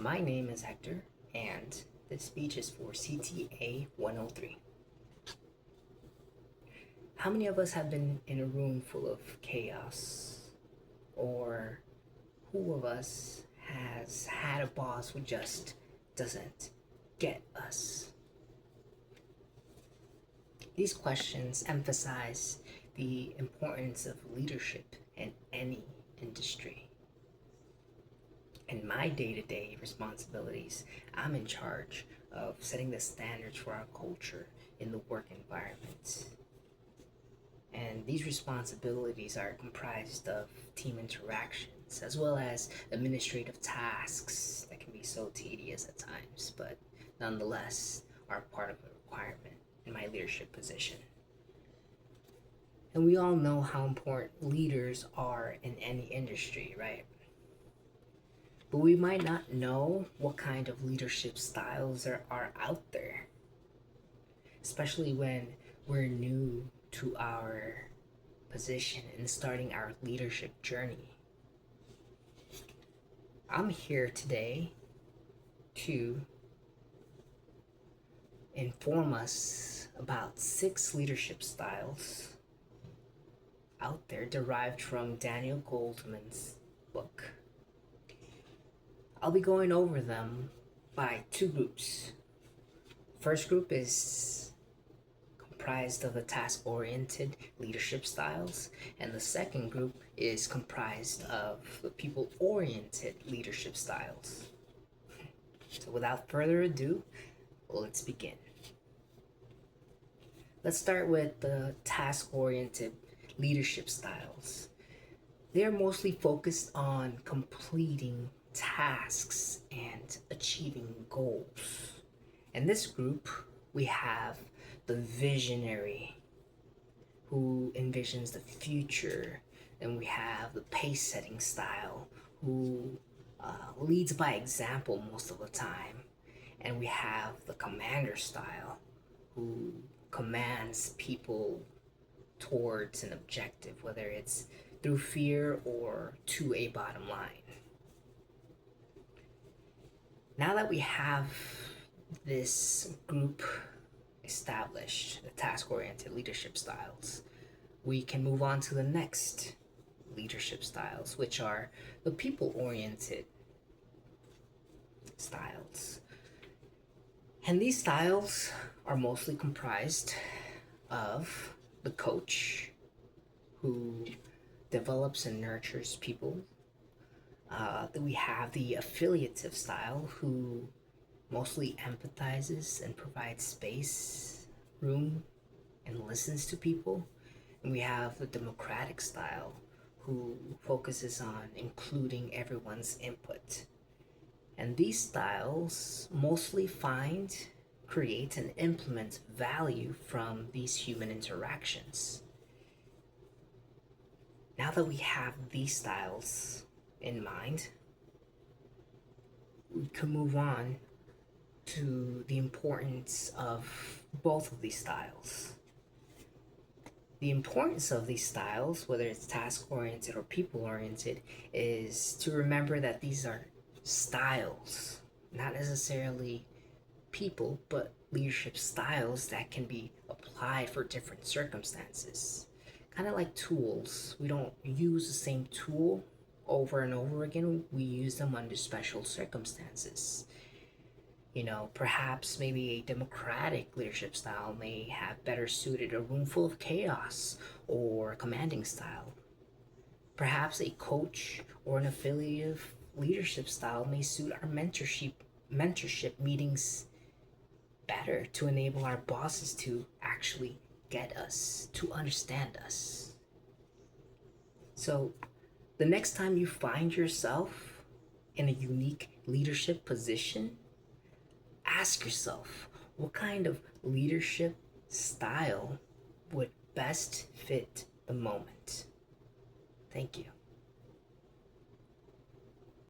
My name is Hector, and this speech is for CTA 103. How many of us have been in a room full of chaos? Or who of us has had a boss who just doesn't get us? These questions emphasize the importance of leadership in any industry. In my day-to-day responsibilities, I'm in charge of setting the standards for our culture in the work environment. And these responsibilities are comprised of team interactions as well as administrative tasks that can be so tedious at times, but nonetheless are part of a requirement in my leadership position. And we all know how important leaders are in any industry, right? But we might not know what kind of leadership styles are out there, especially when we're new to our position and starting our leadership journey. I'm here today to inform us about 6 leadership styles out there derived from Daniel Goleman's book. I'll be going over them by 2 groups. First group is comprised of the task-oriented leadership styles, and the second group is comprised of the people-oriented leadership styles. So without further ado, let's begin. Let's start with the task-oriented leadership styles. They're mostly focused on completing tasks and achieving goals. In this group, we have the visionary who envisions the future, and we have the pace-setting style who leads by example most of the time, and we have the commander style who commands people towards an objective, whether it's through fear or to a bottom line. Now that we have this group established, the task-oriented leadership styles, we can move on to the next leadership styles, which are the people-oriented styles. And these styles are mostly comprised of the coach who develops and nurtures people. Then we have the affiliative style who mostly empathizes and provides space, room, and listens to people. And we have the democratic style who focuses on including everyone's input. And these styles mostly create, and implement value from these human interactions. Now that we have these styles in mind, we can move on to the importance of both of these styles. The importance of these styles, whether it's task-oriented or people-oriented, is to remember that these are styles, not necessarily people, but leadership styles that can be applied for different circumstances. Kind of like tools. We don't use the same tool over and over again. We use them under special circumstances. Perhaps maybe a democratic leadership style may have better suited a room full of chaos or a commanding style. Perhaps a coach or an affiliative leadership style may suit our mentorship meetings better to enable our bosses to actually get us, to understand us. So the next time you find yourself in a unique leadership position, ask yourself, what kind of leadership style would best fit the moment? Thank you.